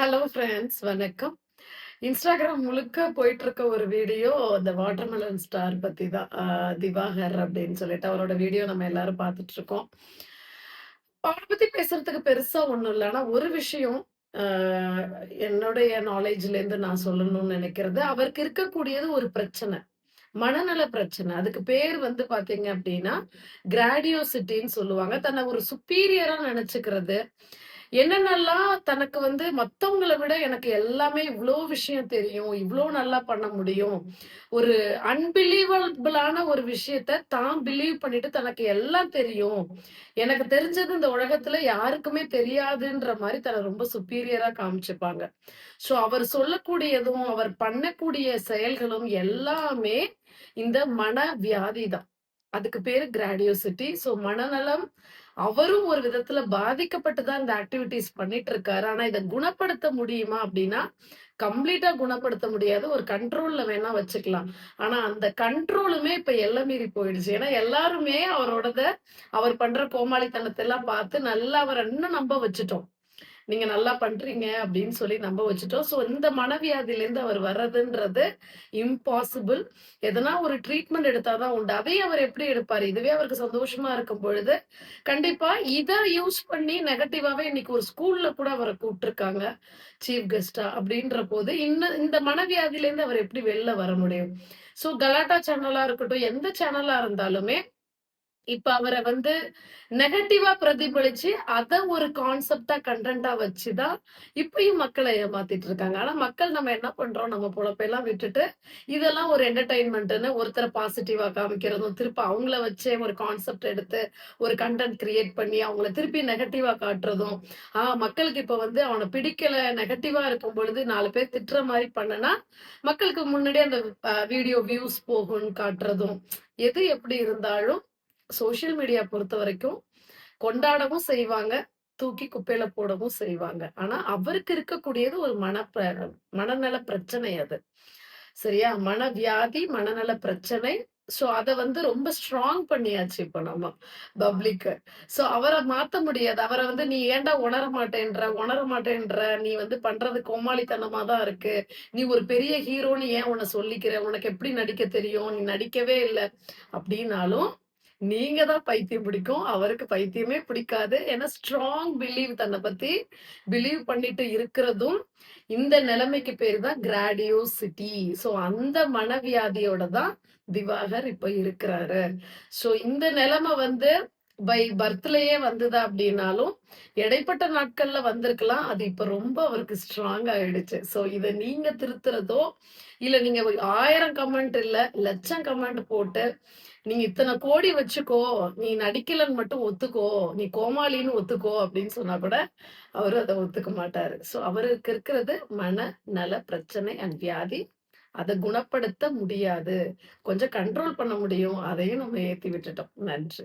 Hello friends, வணக்கம். Instagram முழுக்க போயிட்டுருக்க ஒரு வீடியோ இந்த வாட்டர்மெலன் ஸ்டார் பத்தி தான். திவாகர் அப்படின்னு சொல்லிட்டு அவரோட வீடியோ நம்ம எல்லாரும் பார்த்துட்டுருக்கோம். அவர பத்தி பேசுறதுக்கு பெருசா ஒண்ணும் இல்ல. ஆனா ஒரு விஷயம் அ என்னுடைய நாலேட்ஜ்லேருந்து நான் சொல்லணும்னு நெனைக்கிறது, அவருக்கு இருக்கக்கூடியது ஒரு பிரச்சனை. மனநல பிரச்சனை. அதுக்கு பேர் வந்து பார்த்தீங்க அப்டின்னா, கிராடியோசிட்டின்னு சொல்லுவாங்க. தன்னை ஒரு சுப்பீரியரா நெனச்சுக்கிறது. என்னென்னலாம் தனக்கு வந்து மத்தவங்கள விட எனக்கு எல்லாமே இவ்ளோ விஷயம் தெரியும். இவ்ளோ நல்லா பண்ண முடியும். ஒரு அன்பிலீவபிளான ஒரு விஷயத்த தான் பிலீவ் பண்ணிட்டு தனக்கு எல்லாம் தெரியும். எனக்கு தெரிஞ்சது இந்த உலகத்துல யாருக்குமே தெரியாதுன்ற மாரி தன்ன ரொம்ப சுப்பீரியரா காமிச்சுப்பாங்க. ஸோ அவர் சொல்லக்கூடியதும், அவர் பண்ணக்கூடிய செயல்களும் எல்லாமே இந்த மனவியாதி தான். அதுக்கு பேரு கிராடியோசிட்டி. ஸோ மனநலம் அவரும் ஒரு விதத்துல பாதிக்கப்பட்டு தான் இந்த ஆக்டிவிட்டீஸ் பண்ணிட்டு இருக்காரு. ஆனா இத குணப்படுத்த முடியுமா அப்டின்னா, கம்ப்ளீட்டா குணப்படுத்த முடியாது. ஒரு கண்ட்ரோல்ல வேணா வச்சுக்கலாம். ஆனா அந்த கண்ட்ரோலுமே இப்ப எல்லை மீறி போயிடுச்சு. ஏன்னா எல்லாருமே அவரோடத அவர் பண்ற கோமாளித்தனத்த எல்லாம் பார்த்து நல்லா அவர இன்னும் நம்ப வச்சுட்டோம். நீங்க நல்லா பண்றீங்க அப்படின்னு சொல்லி நம்ப வச்சுட்டோம். ஸோ இந்த மனவியாதியிலேருந்து அவர் வர்றதுன்றது இம்பாசிபிள். எதனா ஒரு ட்ரீட்மெண்ட் எடுத்தா தான் உண்டு. அதையும் அவர் எப்படி எடுப்பாரு? இதுவே அவருக்கு சந்தோஷமா இருக்கும் பொழுது, கண்டிப்பா இத யூஸ் பண்ணி நெகட்டிவாவே இன்னைக்கு ஒரு ஸ்கூல்ல கூட அவர கூப்ட்டுருக்காங்க. சீஃப் கெஸ்ட்டா அப்படின்ற போது, இந்த மனவியாதியிலேருந்து அவர் எப்படி வெளில வர முடியும்? ஸோ கலாட்டா சேனலா இருக்கட்டும், எந்த சேனலா இருந்தாலுமே இப்ப அவர வந்து நெகட்டிவா பிரதிபலிச்சு, அத ஒரு கான்செப்ட்டா, கன்டென்ட்டா வச்சு தான் இப்பயும் மக்கள ஏமாத்திட்டு இருக்காங்க. ஆனா மக்கள் நம்ம என்ன பண்றோம், நம்ம பொழப்பெல்லாம் விட்டுட்டு, இதெல்லாம் ஒரு என்டர்டெயின்மென்ட்ன்னு ஒருத்தர பாசிட்டிவா காமிக்கிறதும், திருப்ப அவங்கள வச்சே ஒரு கான்செப்ட் எடுத்து, ஒரு கன்டென்ட் கிரியேட் பண்ணி, அவங்கள திருப்பி நெகட்டிவா காட்டுறதும், மக்களுக்கு இப்ப வந்து அவன பிடிக்கல, நெகட்டிவா இருக்கும் பொழுது 4 பேர் திட்டுற மாரி பண்ணுனா, மக்களுக்கு முன்னாடியே அந்த வீடியோ வியூஸ் போகும்ன்னு காட்டுறதும், எது எப்படி இருந்தாலும் சோசியல் மீடியா பொறுத்தவரைக்கும் கொண்டாடவும் செய்வாங்க. தூக்கி குப்பையில போடவும் செய்வாங்க. ஆனா, அவருக்கு இருக்கக்கூடியது ஒரு மனநல பிரச்சனை அது. சரியா? மனவியாதி, மனநல பிரச்சனை. ஸோ, அத வந்து ரொம்ப ஸ்ட்ராங் பண்ணியாச்சு இப்ப நம்ம பப்ளிக். ஸோ, அவர மாத்த முடியாது. அவர வந்து "நீ ஏன்டா உணர மாட்டேன்ற? உணர மாட்டேன்ற? நீ வந்து பண்றது கோமாளித்தனமா தான் இருக்கு. நீ ஒரு பெரிய ஹீரோன்னு ஏன் உன்ன சொல்லிக்கிற? உனக்கு எப்படி நடிக்க தெரியும்? நீ நடிக்கவே இல்ல." அப்படின்னாலும் நீங்க தான் பைத்தியம் பிடிக்கும். அவருக்கு பைத்தியமே பிடிக்காது. ஏன்னா ஸ்ட்ராங் பிலீவ் தன்ன பத்தி பிலீவ் பண்ணிட்டு இருக்கிறதும், இந்த நிலைமைக்கு பேரு தான் கிராடியோசிட்டி. ஸோ அந்த மனவியாதியோட தான் திவாகர் இப்ப இருக்கிறாரு. ஸோ இந்த நிலைமை வந்து பை பர்த்லயே வந்ததா அப்படின்னாலும், இடைப்பட்ட நாட்கள்ல வந்திருக்கலாம். அது இப்ப ரொம்ப அவருக்கு ஸ்ட்ராங் ஆயிடுச்சு. ஸோ இத நீங்க திருத்துறதோ, இல்ல நீங்க 1000 கமெண்ட் இல்ல, லட்சம் கமெண்ட் போட்டு நீங்க இத்தன கோடி வச்சுக்கோ. நீ நடிக்கலன்னு மட்டும் ஒத்துக்கோ. நீ கோமாளின்னு ஒத்துக்கோ அப்படின்னு சொன்னா கூட, அவரு அத ஒத்துக்க மாட்டாரு. ஸோ அவருக்கு இருக்கிறது மனநல பிரச்சனை அண்ட் வியாதி. அத குணப்படுத்த முடியாது. கொஞ்சம் கண்ட்ரோல் பண்ண முடியும். அதையும் நம்ம ஏத்தி விட்டுட்டோம். நன்றி.